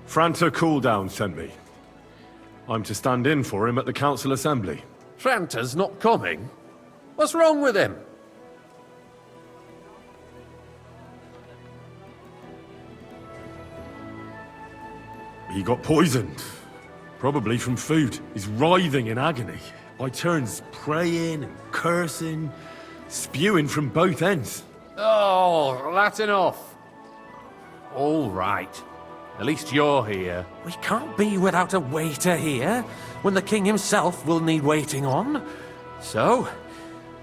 Franta Cooldown sent me. I'm to stand in for him at the council assembly. Franta's not coming? What's wrong with him? He got poisoned. Probably from food. He's writhing in agony. By turns praying and cursing, spewing from both ends. Oh, that's enough. All right. At least you're here. We can't be without a waiter here, when the king himself will need waiting on. So,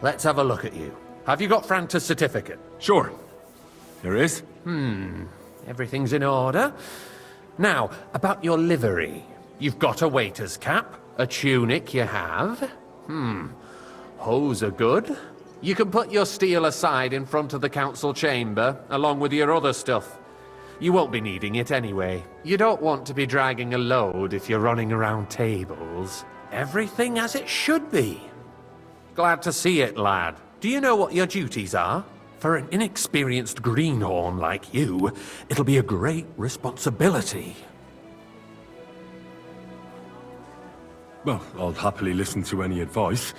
let's have a look at you. Have you got Franta's certificate? Sure. There is. Everything's in order. Now, about your livery. You've got a waiter's cap, a tunic you have. Hose are good. You can put your steel aside in front of the council chamber, along with your other stuff. You won't be needing it anyway. You don't want to be dragging a load if you're running around tables. Everything as it should be. Glad to see it, lad. Do you know what your duties are? For an inexperienced greenhorn like you, it'll be a great responsibility. Well, I'll happily listen to any advice.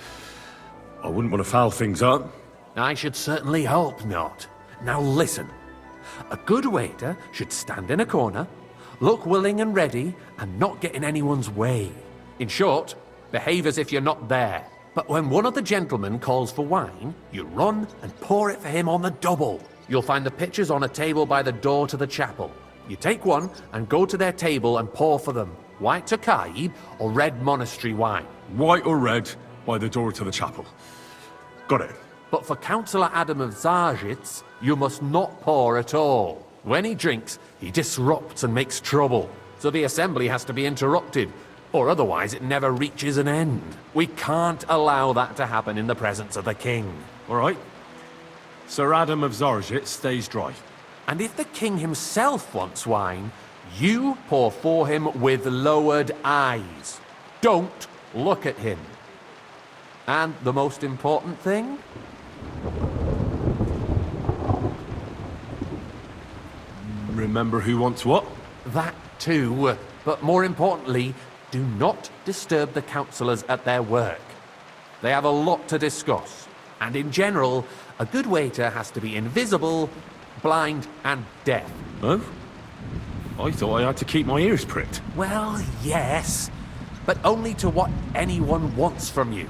I wouldn't want to foul things up. I should certainly hope not. Now listen. A good waiter should stand in a corner, look willing and ready, and not get in anyone's way. In short, behave as if you're not there. But when one of the gentlemen calls for wine, you run and pour it for him on the double. You'll find the pitchers on a table by the door to the chapel. You take one and go to their table and pour for them. White Tokaib or red monastery wine. White or red, by the door to the chapel. Got it. But for Councillor Adam of Zarzhitz, you must not pour at all. When he drinks, he disrupts and makes trouble. So the assembly has to be interrupted, or otherwise it never reaches an end. We can't allow that to happen in the presence of the king. All right. Sir Adam of Zarzhitz stays dry. And if the king himself wants wine, you pour for him with lowered eyes. Don't look at him. And the most important thing? Remember who wants what? That too. But more importantly, do not disturb the councillors at their work. They have a lot to discuss. And in general, a good waiter has to be invisible, blind, and deaf. Oh? I thought I had to keep my ears pricked. Well, yes, but only to what anyone wants from you.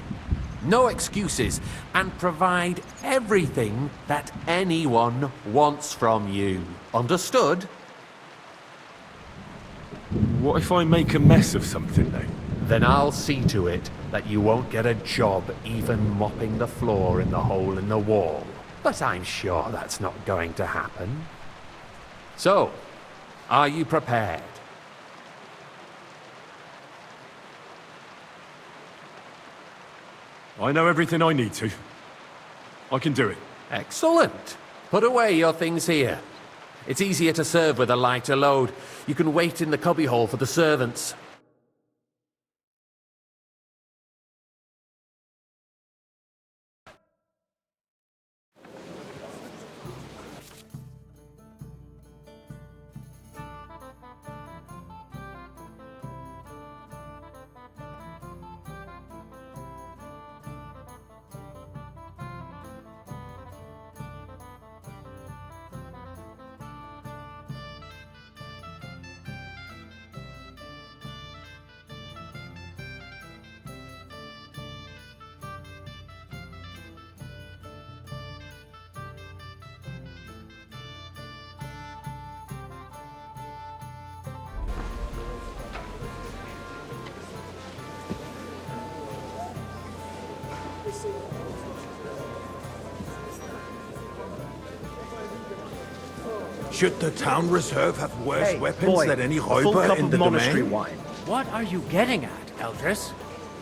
No excuses, and provide everything that anyone wants from you. Understood? What if I make a mess of something, though? Then I'll see to it that you won't get a job even mopping the floor in the hole in the wall. But I'm sure that's not going to happen. So, are you prepared? I know everything I need to. I can do it. Excellent. Put away your things here. It's easier to serve with a lighter load. You can wait in the cubbyhole for the servants. Should the town reserve have worse weapons boy, than any a full räuber cup in of the monastery domain? wine. What are you getting at, Eldris?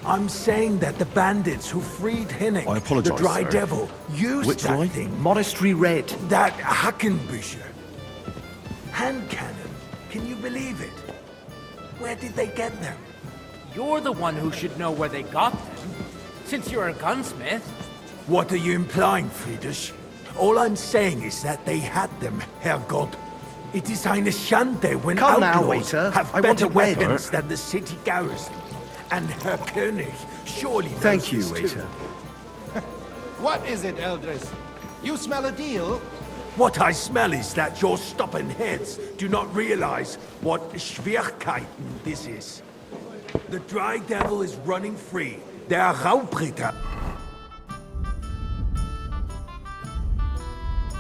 I'm saying that the bandits who freed Hinning, I apologize, the Dry sir. Devil, used Which that wine? thing. Monastery red. That Hackenbücher. Hand cannon. Can you believe it? Where did they get them? You're the one who should know where they got them, since you're a gunsmith. What are you implying, Friedrich? All I'm saying is that they had them, Herrgott. It is eine Schande when Come now, outlaws waiter. have I want better it ready. weapons than the city garrison. And Herr König surely knows Thank you, this too. waiter. What is it, Eldris? You smell a deal? What I smell is that your stubborn heads do not realize what Schwierigkeiten this is. The Dry Devil is running free. Der Raubritter.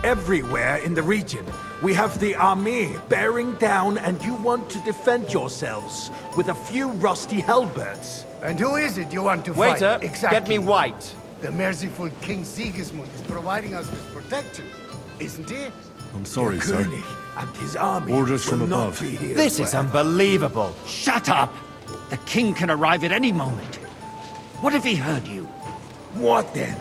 Everywhere in the region, we have the army bearing down, and you want to defend yourselves with a few rusty halberds. And who is it you want to fight? Waiter, Exactly. get me white. The merciful King Sigismund is providing us with protection, isn't he? I'm sorry, sir. König and his army Orders from will not above. be here This is forever. unbelievable. Shut up! The king can arrive at any moment. What if he heard you? What then?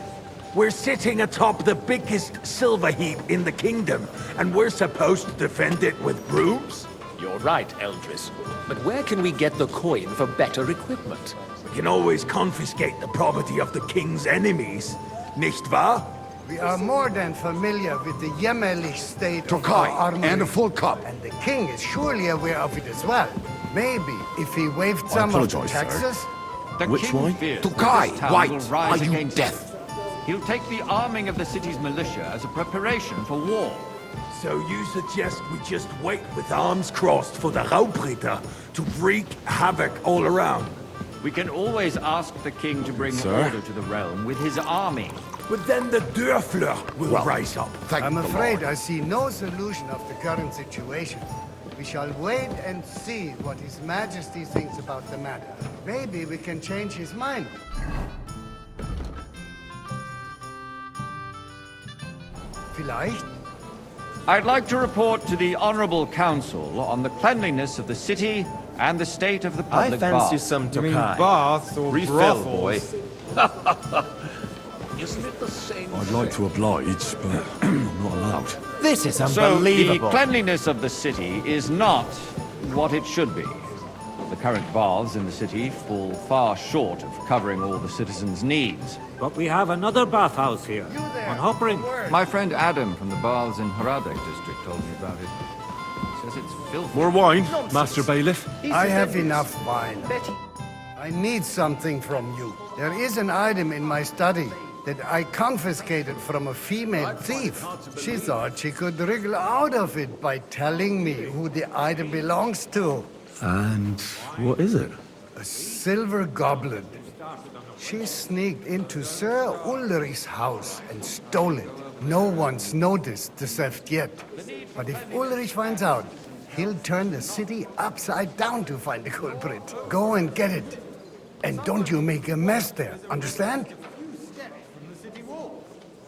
We're sitting atop the biggest silver heap in the kingdom, and we're supposed to defend it with brooms? You're right, Eldris. But where can we get the coin for better equipment? We can always confiscate the property of the king's enemies, nicht wahr? We are more than familiar with the jämmerlich state of Tokai, our army. and a full cup. And the king is surely aware of it as well. Maybe if he waived some of the apologize, sir. taxes. The Which king wine? fears Tokai, that this town white, will rise are you against deaf? us. He'll take the arming of the city's militia as a preparation for war. So you suggest we just wait with arms crossed for the Raubritter to wreak havoc all around? We can always ask the king to bring Sir? order to the realm with his army. But then the Dörfler will rise up. Thank I'm the afraid Lord. I see no solution of the current situation. We shall wait and see what His Majesty thinks about the matter. Maybe we can change his mind. Vielleicht? I'd like to report to the Honorable Council on the cleanliness of the city and the state of the I public fancy bath. some You mean Tokai. baths or Refill, boy. brothels? Isn't it the same? I'd like to oblige, but I'm not allowed. This is So the unbelievable. cleanliness of the city is not what it should be. The current baths in the city fall far short of covering all the citizens' needs. But we have another bathhouse here, on Hoppering. My friend Adam from the baths in Haradek district told me about it. Says it's filthy. More wine, Master Bailiff? I have enough wine. I need something from you. There is an item in my study that I confiscated from a female thief. She thought she could wriggle out of it by telling me who the item belongs to. And what is it? A silver goblet. She sneaked into Sir Ulrich's house and stole it. No one's noticed the theft yet. But if Ulrich finds out, he'll turn the city upside down to find the culprit. Go and get it. And don't you make a mess there, understand?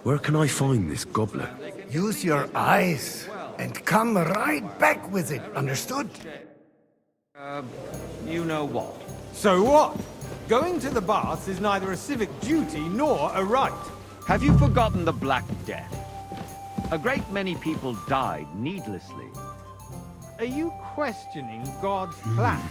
Where can I find this goblet? Use your eyes and come right back with it, understood? You know what? So what? Going to the baths is neither a civic duty nor a right. Have you forgotten the Black Death? A great many people died needlessly. Are you questioning God's plan?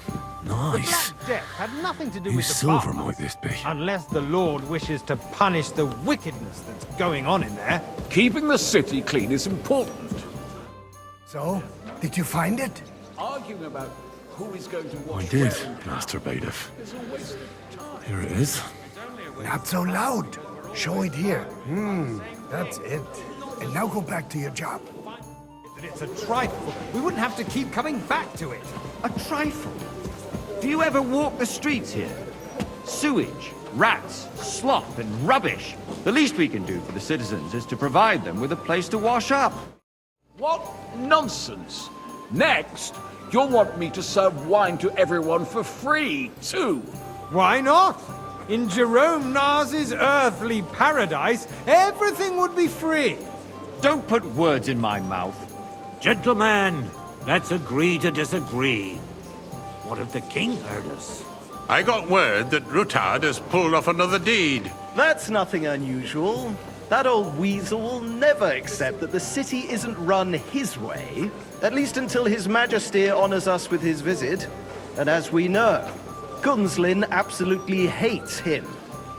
The Nice. Black Death had nothing to do Whose with the silver baths, might this be? unless the Lord wishes to punish the wickedness that's going on in there. Keeping the city clean is important. So, did you find it? Arguing about who is going to I wash did, where and Master Bailiff. is a waste of time. Here it is. Not so loud. Show it here. That's it. And now go back to your job. That it's a trifle. We wouldn't have to keep coming back to it. A trifle. Do you ever walk the streets here? Sewage, rats, slop, and rubbish. The least we can do for the citizens is to provide them with a place to wash up. What nonsense! Next, you'll want me to serve wine to everyone for free, too. Why not? In Jerome Nars's earthly paradise, everything would be free. Don't put words in my mouth. Gentlemen, let's agree to disagree. What if the king heard us? I got word that Rutard has pulled off another deed. That's nothing unusual. That old weasel will never accept that the city isn't run his way, at least until His Majesty honors us with his visit. And as we know, Gunslin absolutely hates him.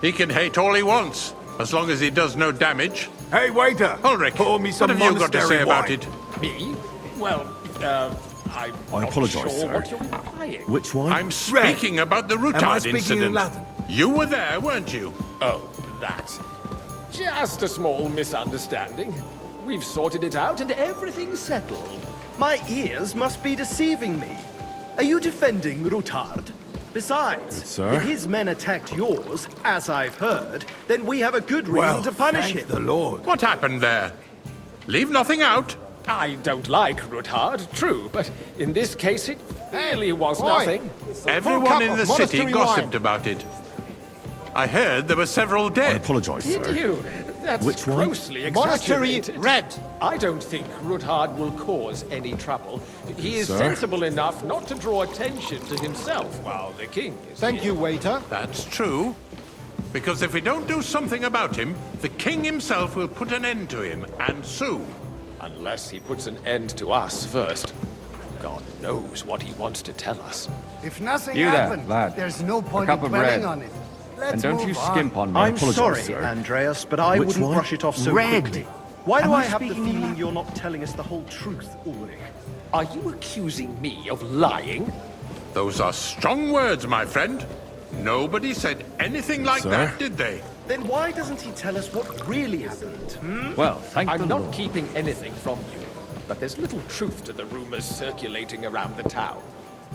He can hate all he wants, as long as he does no damage. Hey, waiter! Ulrich, pour me some what have you got to monastery say about wine. it? Me? I apologise, sure sir. what you're implying. Which one? I'm speaking about the Am I Rutard speaking incident. in Latin? You were there, weren't you? Oh, that. Just a small misunderstanding. We've sorted it out and everything's settled. My ears must be deceiving me. Are you defending Rutard? Besides, sir. if his men attacked yours, as I've heard, then we have a good reason to punish him. The Lord. What happened there? Leave nothing out. I don't like Rutard, true, but in this case it really was nothing. Everyone in the city gossiped about it. I heard there were several dead. apologise, Did you? That's Which one? grossly Monastery exaggerated. red. I don't think Rutard will cause any trouble. He is Sir? sensible enough not to draw attention to himself while the king is Thank here. you, waiter. That's true. Because if we don't do something about him, the king himself will put an end to him, and soon. Unless he puts an end to us first. God knows what he wants to tell us. If nothing You there, happened, lad. there's no A point cup in of dwelling bread. on it. Let's And don't move you on. skimp on me. I'm apologise, sorry, sir. Andreas, but I Which wouldn't one? brush it off so Red. quickly. Why do Am I I have the speaking in feeling you're not telling us the whole truth, Ulrich? Are you accusing me of lying? Those are strong words, my friend. Nobody said anything like Sir? that, did they? Then why doesn't he tell us what really happened? Well, thank I'm the not Lord. keeping anything from you, but there's little truth to the rumors circulating around the town.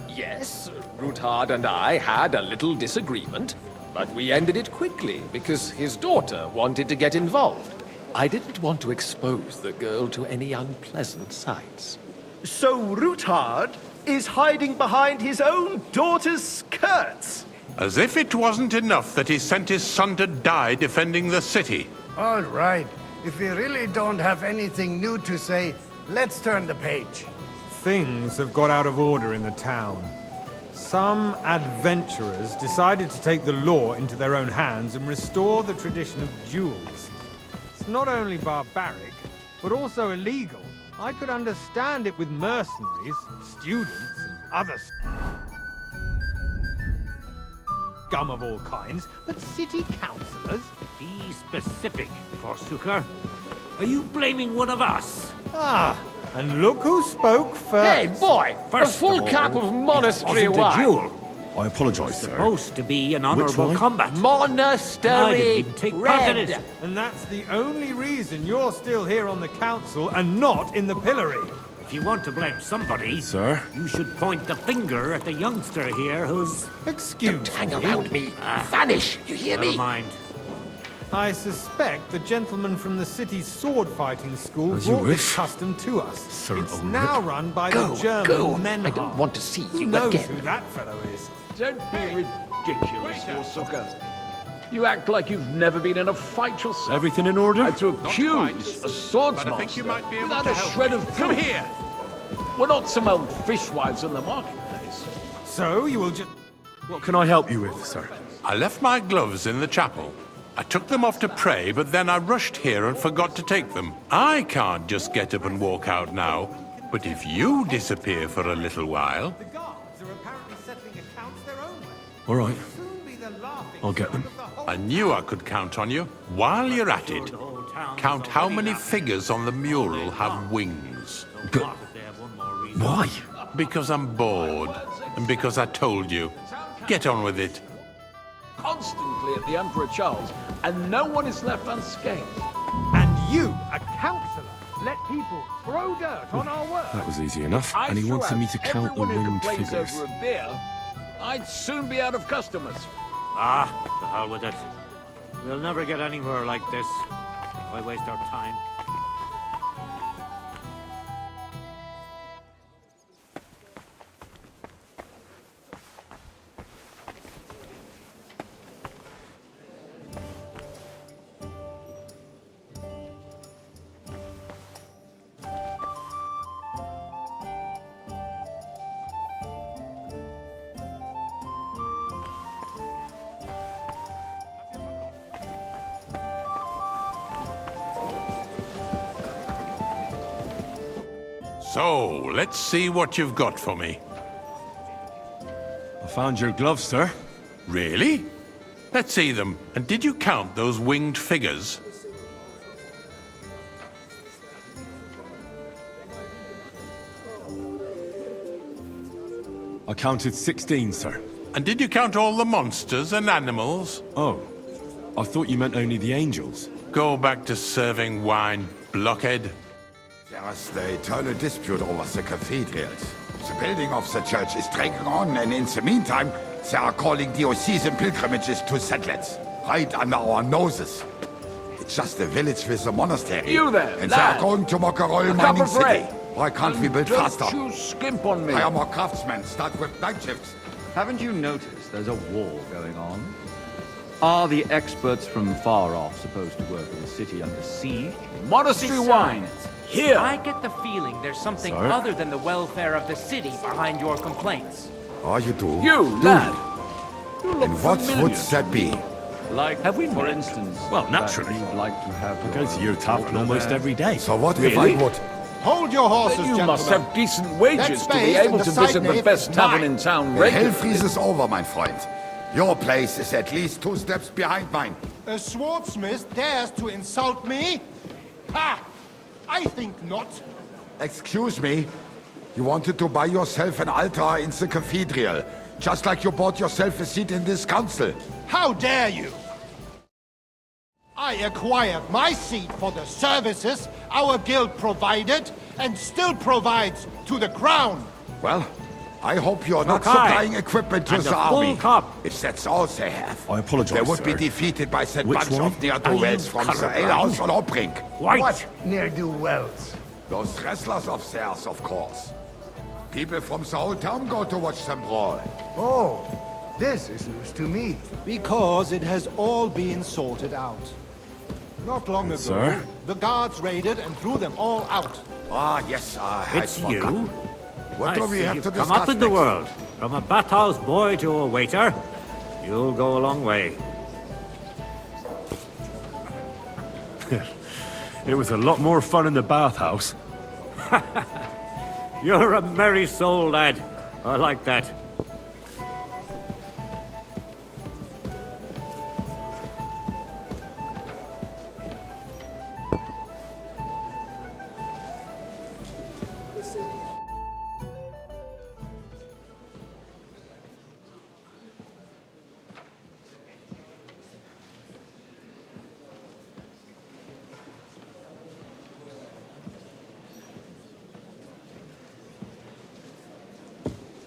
Yes, Rutard and I had a little disagreement, but we ended it quickly because his daughter wanted to get involved. I didn't want to expose the girl to any unpleasant sights. So Rutard is hiding behind his own daughter's skirts. As if it wasn't enough that he sent his son to die defending the city. All right. If we really don't have anything new to say, let's turn the page. Things have got out of order in the town. Some adventurers decided to take the law into their own hands and restore the tradition of duels. It's not only barbaric, but also illegal. I could understand it with mercenaries, students, and other scum of all kinds, but city councillors? Be specific, Forsooker. Are you blaming one of us? Ah, and look who spoke first. Hey, boy! First a full of all, cup of monastery Wasn't a wine! duel. I apologise, sir. Supposed to be an honorable one? combat. I Monastery didn't even take part in red! it. And that's the only reason you're still here on the council and not in the pillory. If you want to blame somebody, Sir? you should point the finger at the youngster here who's... Excuse Hang me. around me! Vanish! You hear Never me? mind. I suspect the gentleman from the city's sword-fighting school As you brought this wish, custom to us. Sir It's Ulrich. now run by Go, the German go! Menhar. I don't want to see Who you knows again. who that fellow is? Don't be ridiculous, Forsooker. You act like you've never been in a fight yourself. Everything in order? To accuse a swordsmaster But I think you might be able without to a help shred me. of Come proof. here. We're not some old fishwives in the marketplace. So you will just... What can I help you with, sir? I left my gloves in the chapel. I took them off to pray, but then I rushed here and forgot to take them. I can't just get up and walk out now. But if you disappear for a little while... The guards are apparently settling accounts their own way. All right. Soon be the laughing I'll get them. stock of the whole- I knew I could count on you. While you're at it, The whole town count is how already many laughing. figures on the mural have wings. But What if they have one more reason? why? Because I'm bored, and because I told you. Get on with it. Constantly at the Emperor Charles, and no one is left unscathed. And you, a councillor, let people throw dirt on our work. That was easy enough. And he wanted me to count the winged figures. Over a beer, I'd soon be out of customers. Ah, to hell with it. We'll never get anywhere like this. Why waste our time? So, let's see what you've got for me. I found your gloves, sir. Really? Let's see them. And did you count those winged figures? I counted 16, sir. And did you count all the monsters and animals? Oh, I thought you meant only the angels. Go back to serving wine, blockhead. There's the eternal dispute over the cathedrals. The building of the church is dragging on, and in the meantime, they are calling diocesan pilgrimages to settlers, right under our noses. It's just a village with a monastery. You there, and lad. they are going to Mokarol mining city. Why can't we build faster? Don't you skimp on me. Hire more craftsmen, start with night shifts. Haven't you noticed there's a war going on? Are the experts from far off supposed to work in the city under siege? Monastery wine. Here. I get the feeling there's something Sir? other than the welfare of the city behind your complaints. Oh, you do? You, lad. And what would that be? Like, Have we for met? instance, Well, that naturally. you'd like to have I go to your tavern almost every day. So what if Really? I would? Hold your horses, You gentlemen. must have decent wages That to be space able in to the side visit the nave best is tavern mine. in town The hell regularly. freezes over, my friend. Your place is at least 2 steps behind mine. A swordsmith dares to insult me? Ha! I think not. Excuse me? You wanted to buy yourself an altar in the cathedral, just like you bought yourself a seat in this council. How dare you? I acquired my seat for the services our guild provided and still provides to the crown. Well, I hope you're not Okay. supplying equipment to And the a full army. cup. If that's all they have. I apologize, They would be sir. defeated by that Which bunch one? of ne'er-do-wells from the colorblind? alehouse on Obrink. White. What ne'er-do-wells? Those wrestlers of theirs, of course. People from the whole town go to watch them brawl. Oh, this is news to me. Because it has all been sorted out. Not long ago, Sir? the guards raided and threw them all out. Ah, yes, It's you? What I do we see have you've to come discuss up in the next? world. From a bathhouse boy to a waiter. You'll go a long way. It was a lot more fun in the bathhouse. You're a merry soul, lad. I like that.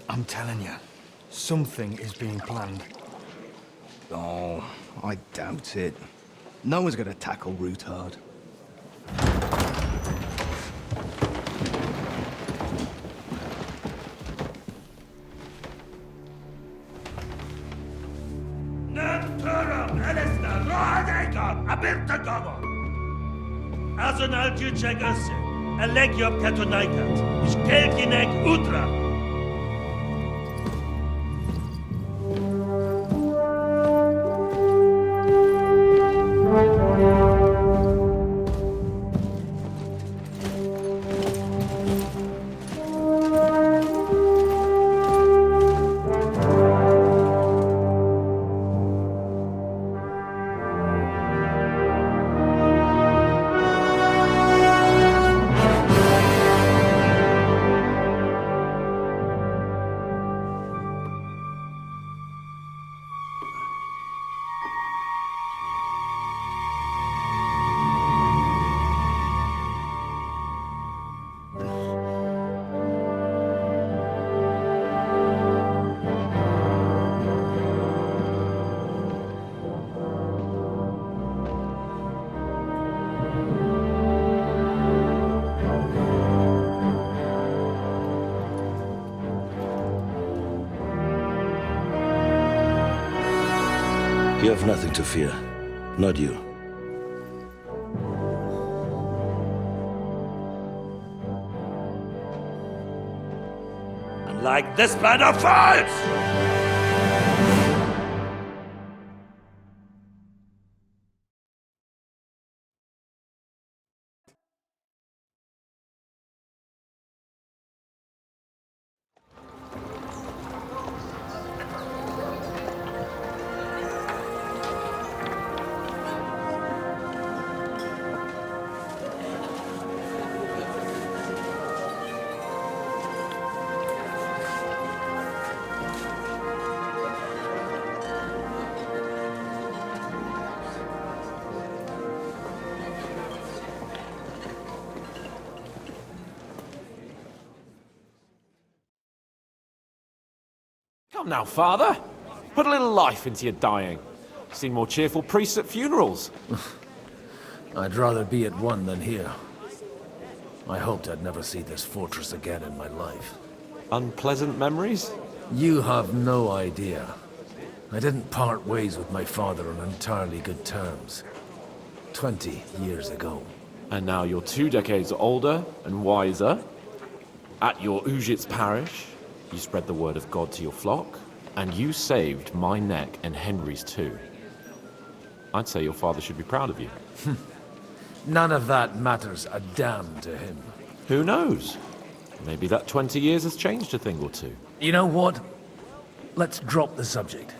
I'm telling you, something is being planned. Oh, I doubt it. No one's gonna tackle Rootard. Azonal Juchek Össe, Alegiop Katonaikat, Ishkelkinek Utra. You have nothing to fear. Not you. Unlike this plan of false! Come now, Father. Put a little life into your dying. Seen more cheerful priests at funerals. I'd rather be at one than here. I hoped I'd never see this fortress again in my life. Unpleasant memories? You have no idea. I didn't part ways with my father on entirely good terms. 20 years ago. And now you're 2 decades older and wiser. At your Ujit's parish, you spread the word of God to your flock, and you saved my neck and Henry's too. I'd say your father should be proud of you. None of that matters a damn to him. Who knows? Maybe that 20 years has changed a thing or two. You know what? Let's drop the subject.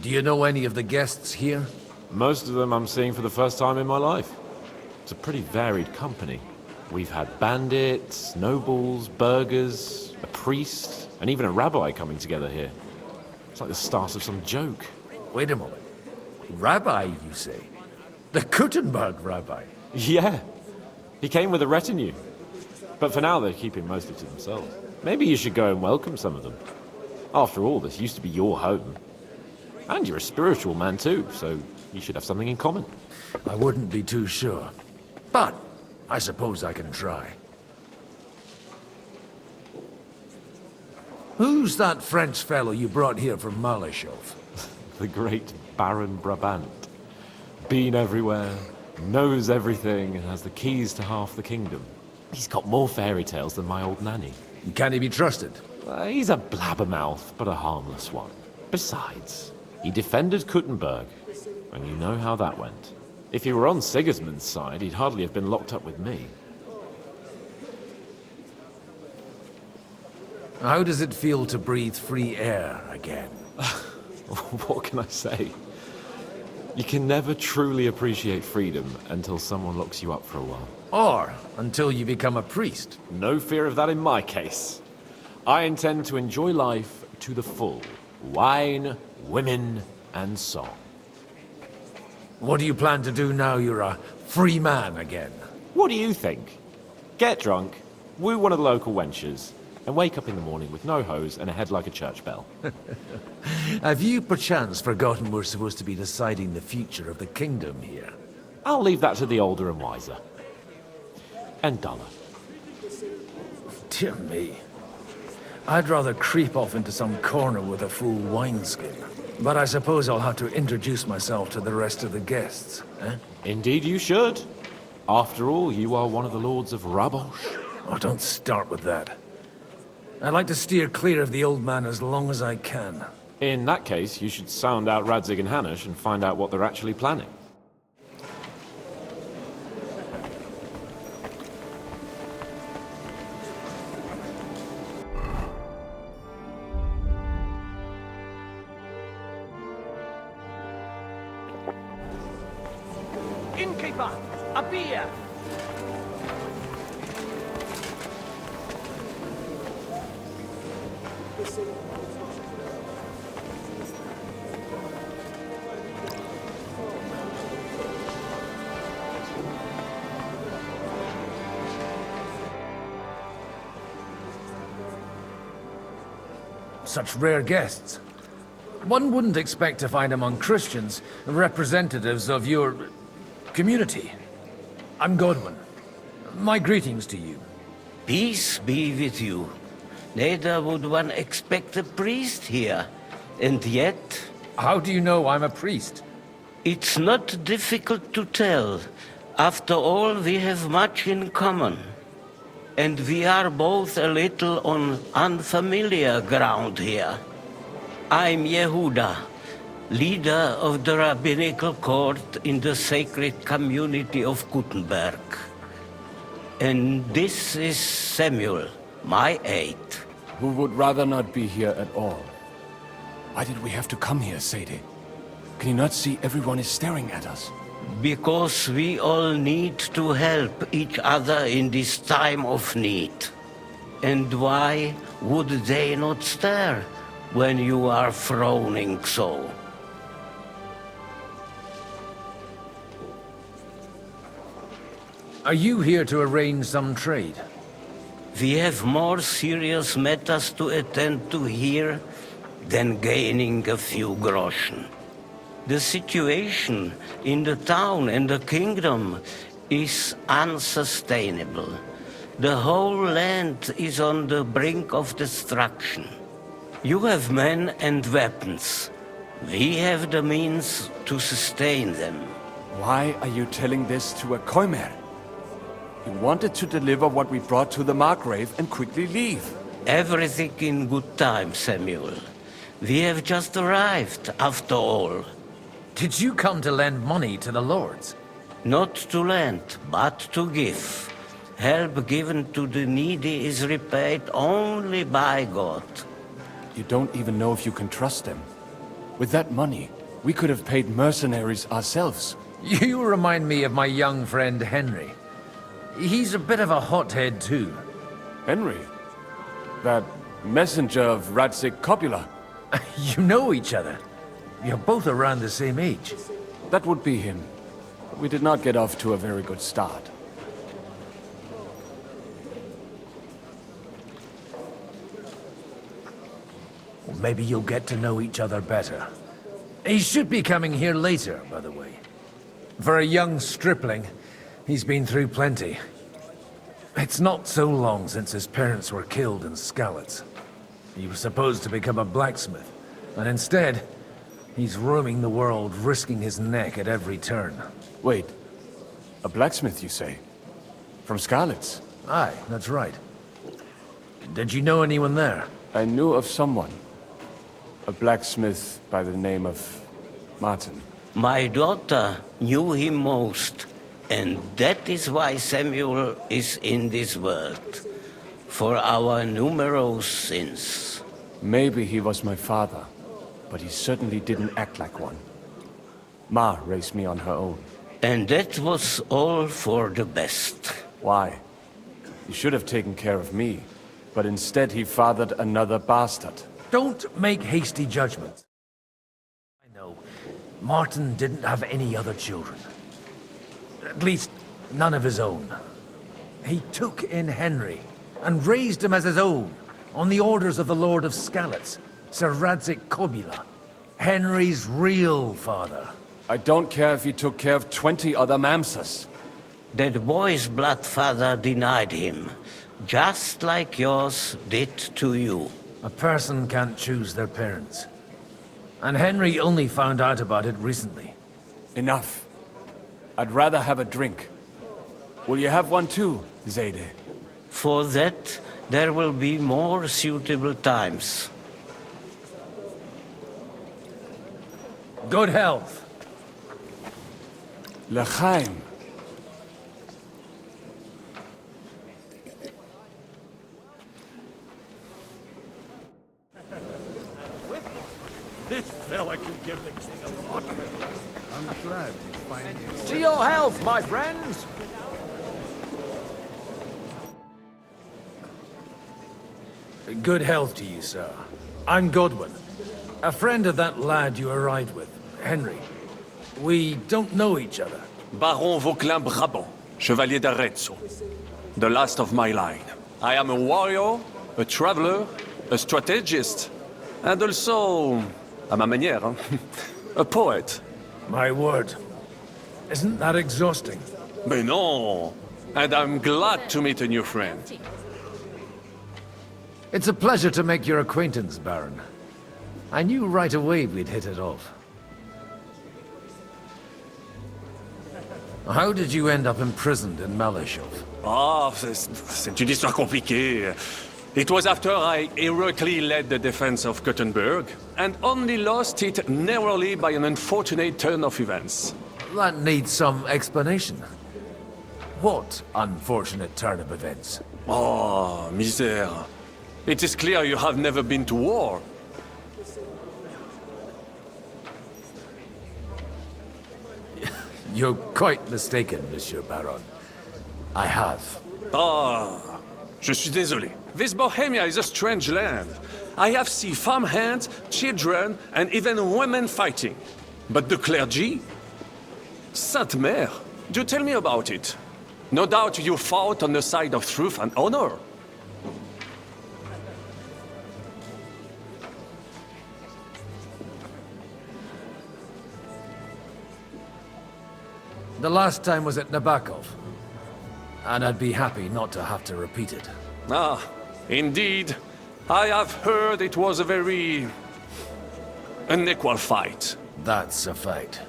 Do you know any of the guests here? Most of them I'm seeing for the first time in my life. It's a pretty varied company. We've had bandits, nobles, burghers, a priest, and even a rabbi coming together here. It's like the start of some joke. Wait a moment. Rabbi, you say? The Gutenberg rabbi? Yeah. He came with a retinue. But for now, they're keeping mostly to themselves. Maybe you should go and welcome some of them. After all, this used to be your home. And you're a spiritual man too, so you should have something in common. I wouldn't be too sure. But I suppose I can try. Who's that French fellow you brought here from Malashov? The great Baron Brabant. Been everywhere, knows everything, and has the keys to half the kingdom. He's got more fairy tales than my old nanny. Can he be trusted? He's a blabbermouth, but a harmless one. Besides, he defended Gutenberg, and you know how that went. If he were on Sigismund's side, he'd hardly have been locked up with me. How does it feel to breathe free air again? What can I say? You can never truly appreciate freedom until someone locks you up for a while. Or until you become a priest. No fear of that in my case. I intend to enjoy life to the full. Wine, women, and song. What do you plan to do now you're a free man again? What do you think? Get drunk, woo one of the local wenches, and wake up in the morning with no hose and a head like a church bell. Have you perchance forgotten we're supposed to be deciding the future of the kingdom here? I'll leave that to the older and wiser. And duller. Dear me. I'd rather creep off into some corner with a full wineskin. But I suppose I'll have to introduce myself to the rest of the guests, eh? Indeed you should. After all, you are one of the lords of Rabosh. Oh, don't start with that. I'd like to steer clear of the old man as long as I can. In that case, you should sound out Radzig and Hanush and find out what they're actually planning. Innkeeper, a beer! Such rare guests. One wouldn't expect to find among Christians representatives of your community. I'm Godwin. My greetings to you. Peace be with you. Neither would one expect a priest here. And yet... How do you know I'm a priest? It's not difficult to tell. After all, we have much in common. And we are both a little on unfamiliar ground here. I'm Yehuda, leader of the rabbinical court in the sacred community of Gutenberg. And this is Samuel, my aide. Who would rather not be here at all. Why did we have to come here, Sadie? Can you not see everyone is staring at us? Because we all need to help each other in this time of need. And why would they not stare when you are frowning so? Are you here to arrange some trade? We have more serious matters to attend to here than gaining a few groschen. The situation in the town and the kingdom is unsustainable. The whole land is on the brink of destruction. You have men and weapons. We have the means to sustain them. Why are you telling this to a Koimer? You wanted to deliver what we brought to the Margrave and quickly leave. Everything in good time, Samuel. We have just arrived, after all. Did you come to lend money to the lords? Not to lend, but to give. Help given to the needy is repaid only by God. You don't even know if you can trust them. With that money, we could have paid mercenaries ourselves. You remind me of my young friend Henry. He's a bit of a hothead too. Henry? That messenger of Radzik Copula? You know each other. You're both around the same age. That would be him. We did not get off to a very good start. Well, maybe you'll get to know each other better. He should be coming here later, by the way. For a young stripling, he's been through plenty. It's not so long since his parents were killed in Skalitz. He was supposed to become a blacksmith, and instead, he's roaming the world, risking his neck at every turn. Wait, a blacksmith, you say? From Skalitz? Aye, that's right. Did you know anyone there? I knew of someone. A blacksmith by the name of Martin. My daughter knew him most, and that is why Samuel is in this world. For our numerous sins. Maybe he was my father, but he certainly didn't act like one. Ma raised me on her own. And that was all for the best. Why? He should have taken care of me, but instead he fathered another bastard. Don't make hasty judgments. I know. Martin didn't have any other children. At least, none of his own. He took in Henry, and raised him as his own, on the orders of the Lord of Skalitz, Sir Radzik Copula, Henry's real father. I don't care if he took care of 20 other Mamsas. That boy's blood father denied him, just like yours did to you. A person can't choose their parents. And Henry only found out about it recently. Enough. I'd rather have a drink. Will you have one too, Zayde? For that, there will be more suitable times. Good health. L'chaim. This fella can give the king a lot. I'm glad to find you. To your health, my friends! Good health to you, sir. I'm Godwin, a friend of that lad you arrived with, Henry. We don't know each other. Baron Vauclin Brabant, Chevalier d'Arezzo. The last of my line. I am a warrior, a traveler, a strategist, and also, à ma manière, a poet. My word. Isn't that exhausting? Mais non! And I'm glad to meet a new friend. It's a pleasure to make your acquaintance, Baron. I knew right away we'd hit it off. How did you end up imprisoned in Malashov? Ah, c'est une histoire compliquée. It was after I heroically led the defense of Gothenburg, and only lost it narrowly by an unfortunate turn of events. That needs some explanation. What unfortunate turn of events? Oh, misère. It is clear you have never been to war. You're quite mistaken, Monsieur Baron. I have. Ah, je suis désolé. This Bohemia is a strange land. I have seen farmhands, children, and even women fighting. But the clergy? Sainte Mère, do tell me about it. No doubt you fought on the side of truth and honor. The last time was at Nabokov. And I'd be happy not to have to repeat it. Ah, indeed. I have heard it was a very unequal fight. That's a fact.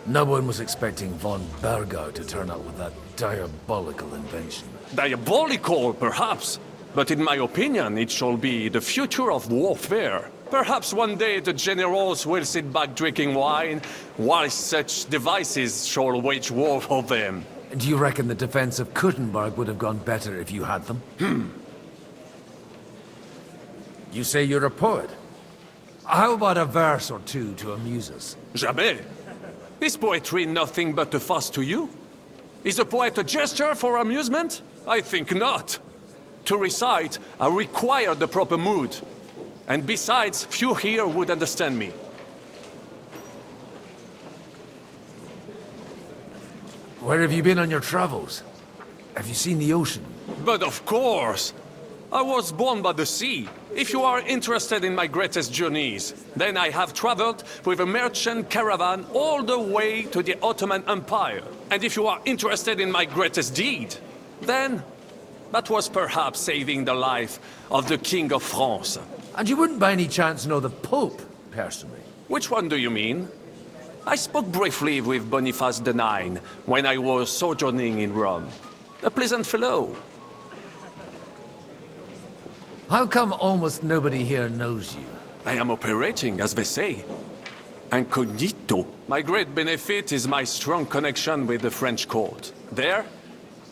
No one was expecting von Bergau to turn up with that diabolical invention. Diabolical, perhaps. But in my opinion, it shall be the future of warfare. Perhaps one day the generals will sit back drinking wine, while such devices shall wage war for them. Do you reckon the defense of Kuttenberg would have gone better if you had them? You say you're a poet. How about a verse or two to amuse us? Jamais. Is poetry nothing but a fuss to you? Is a poet a gesture for amusement? I think not. To recite, I require the proper mood. And besides, few here would understand me. Where have you been on your travels? Have you seen the ocean? But of course! I was born by the sea. If you are interested in my greatest journeys, then I have traveled with a merchant caravan all the way to the Ottoman Empire. And if you are interested in my greatest deed, then that was perhaps saving the life of the King of France. And you wouldn't by any chance know the Pope, personally? Which one do you mean? I spoke briefly with Boniface IX when I was sojourning in Rome. A pleasant fellow. How come almost nobody here knows you? I am operating, as they say. Incognito. My great benefit is my strong connection with the French court. There,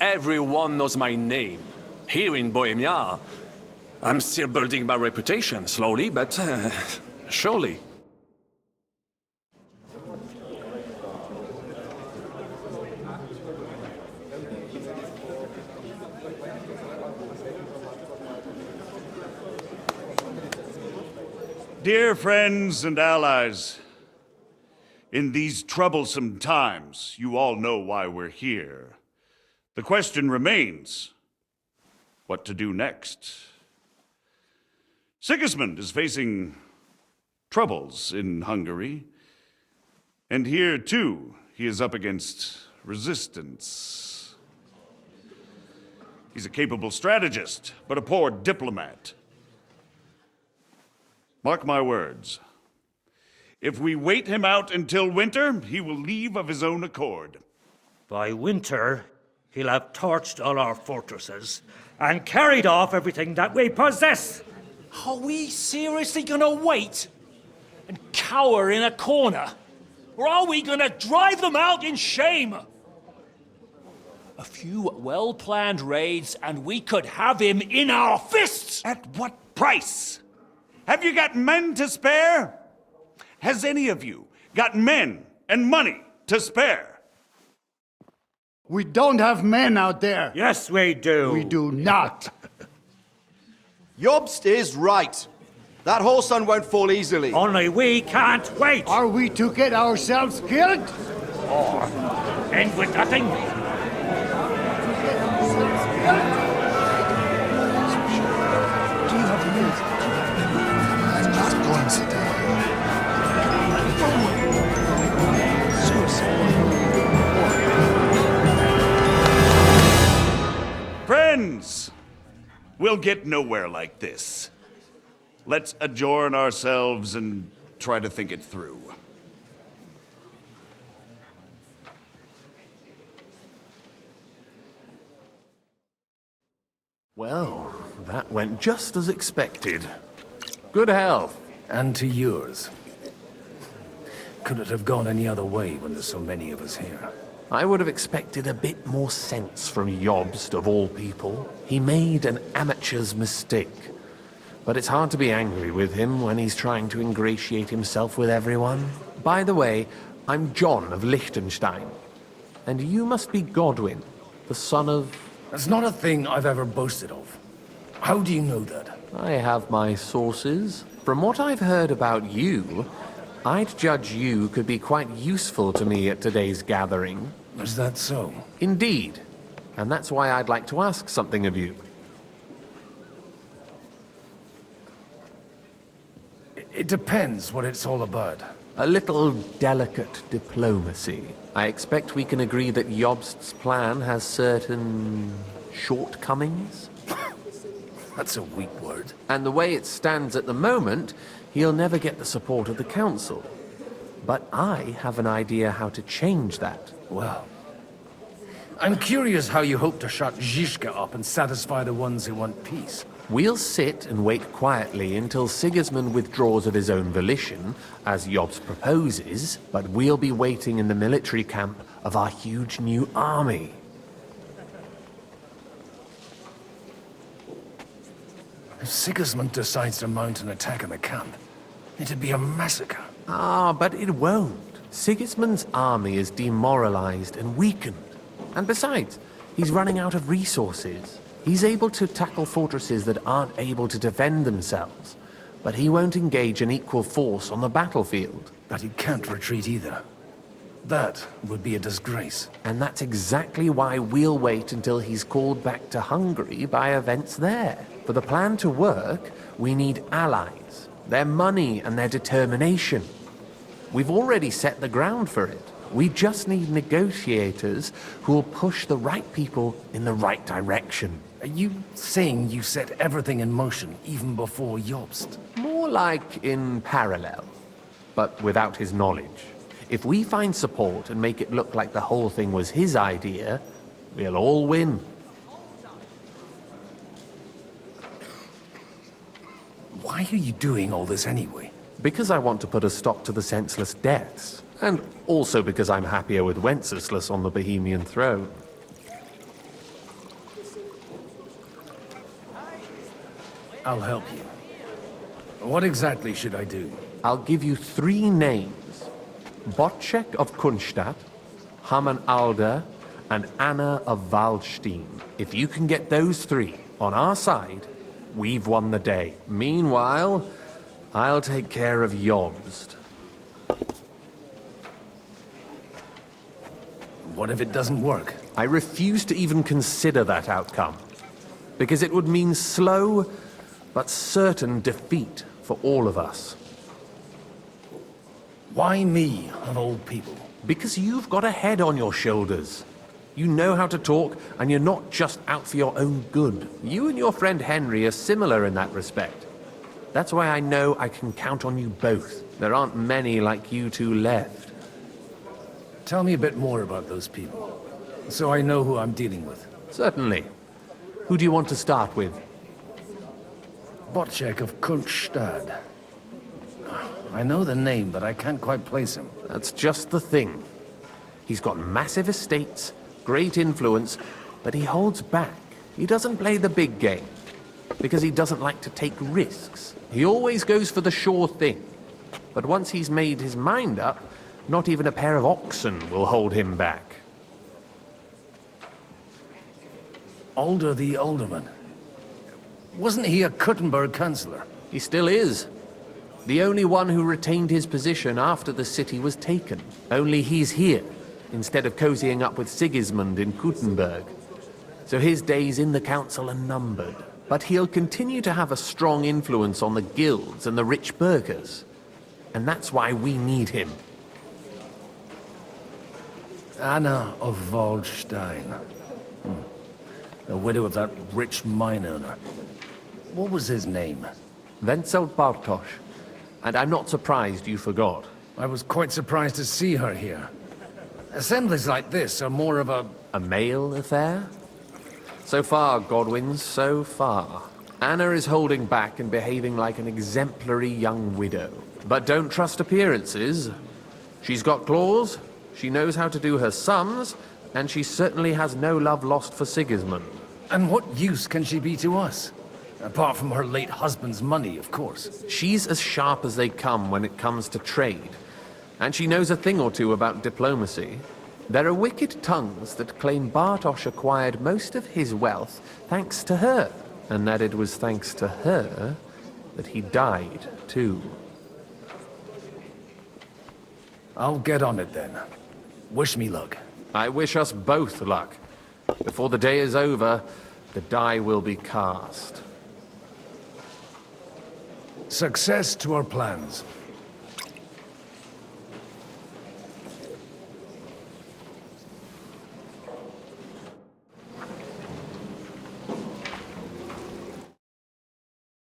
everyone knows my name. Here in Bohemia, I'm still building my reputation, slowly, but surely. Dear friends and allies, in these troublesome times, you all know why we're here. The question remains, what to do next? Sigismund is facing troubles in Hungary, and here, too, he is up against resistance. He's a capable strategist, but a poor diplomat. Mark my words. If we wait him out until winter, he will leave of his own accord. By winter, he'll have torched all our fortresses and carried off everything that we possess. Are we seriously gonna wait and cower in a corner? Or are we gonna drive them out in shame? A few well-planned raids and we could have him in our fists! At what price? Have you got men to spare? Has any of you got men and money to spare? We don't have men out there. Yes, we do. We do not. Jobst is right. That whole sun won't fall easily. Only we can't wait. Are we to get ourselves killed? Or end with nothing? Friends, we'll get nowhere like this. Let's adjourn ourselves and try to think it through. Well, that went just as expected. Good health. And to yours. Could it have gone any other way when there's so many of us here? I would have expected a bit more sense from Jobst, of all people. He made an amateur's mistake. But it's hard to be angry with him when he's trying to ingratiate himself with everyone. By the way, I'm John of Liechtenstein. And you must be Godwin, the son of... That's not a thing I've ever boasted of. How do you know that? I have my sources. From what I've heard about you, I'd judge you could be quite useful to me at today's gathering. Is that so? Indeed. And that's why I'd like to ask something of you. It depends what it's all about. A little delicate diplomacy. I expect we can agree that Jobst's plan has certain shortcomings? That's a weak word. And the way it stands at the moment, he'll never get the support of the council. But I have an idea how to change that. Well, I'm curious how you hope to shut Zizka up and satisfy the ones who want peace. We'll sit and wait quietly until Sigismund withdraws of his own volition, as Jobst proposes, but we'll be waiting in the military camp of our huge new army. If Sigismund decides to mount an attack on the camp, it'd be a massacre. Ah, but it won't. Sigismund's army is demoralized and weakened. And besides, he's running out of resources. He's able to tackle fortresses that aren't able to defend themselves. But he won't engage an equal force on the battlefield. But he can't retreat either. That would be a disgrace. And that's exactly why we'll wait until he's called back to Hungary by events there. For the plan to work, we need allies, their money and their determination. We've already set the ground for it. We just need negotiators who will push the right people in the right direction. Are you saying you set everything in motion even before Jobst? More like in parallel, but without his knowledge. If we find support and make it look like the whole thing was his idea, we'll all win. Why are you doing all this anyway? Because I want to put a stop to the senseless deaths. And also because I'm happier with Wenceslas on the Bohemian throne. I'll help you. What exactly should I do? I'll give you 3 names. Botchek of Kunstadt, Haman Alder, and Anna of Waldstein. If you can get those 3 on our side, we've won the day. Meanwhile, I'll take care of Jobst. What if it doesn't work? I refuse to even consider that outcome. Because it would mean slow, but certain defeat for all of us. Why me, of all people? Because you've got a head on your shoulders. You know how to talk, and you're not just out for your own good. You and your friend Henry are similar in that respect. That's why I know I can count on you both. There aren't many like you two left. Tell me a bit more about those people, so I know who I'm dealing with. Certainly. Who do you want to start with? Botchek of Kunststadt. I know the name, but I can't quite place him. That's just the thing. He's got massive estates, great influence, but he holds back. He doesn't play the big game, because he doesn't like to take risks. He always goes for the sure thing. But once he's made his mind up, not even a pair of oxen will hold him back. Alder the Alderman. Wasn't he a Kuttenberg councillor? He still is. The only one who retained his position after the city was taken. Only he's here, instead of cozying up with Sigismund in Kuttenberg. So his days in the council are numbered. But he'll continue to have a strong influence on the guilds and the rich burghers. And that's why we need him. Anna of Waldstein. The widow of that rich mine owner. What was his name? Wenzel Bartosz. And I'm not surprised you forgot. I was quite surprised to see her here. Assemblies like this are more of a male affair? So far, Godwin, so far. Anna is holding back and behaving like an exemplary young widow. But don't trust appearances. She's got claws, she knows how to do her sums, and she certainly has no love lost for Sigismund. And what use can she be to us? Apart from her late husband's money, of course. She's as sharp as they come when it comes to trade. And she knows a thing or two about diplomacy. There are wicked tongues that claim Bartosz acquired most of his wealth thanks to her. And that it was thanks to her that he died, too. I'll get on it then. Wish me luck. I wish us both luck. Before the day is over, the die will be cast. Success to our plans.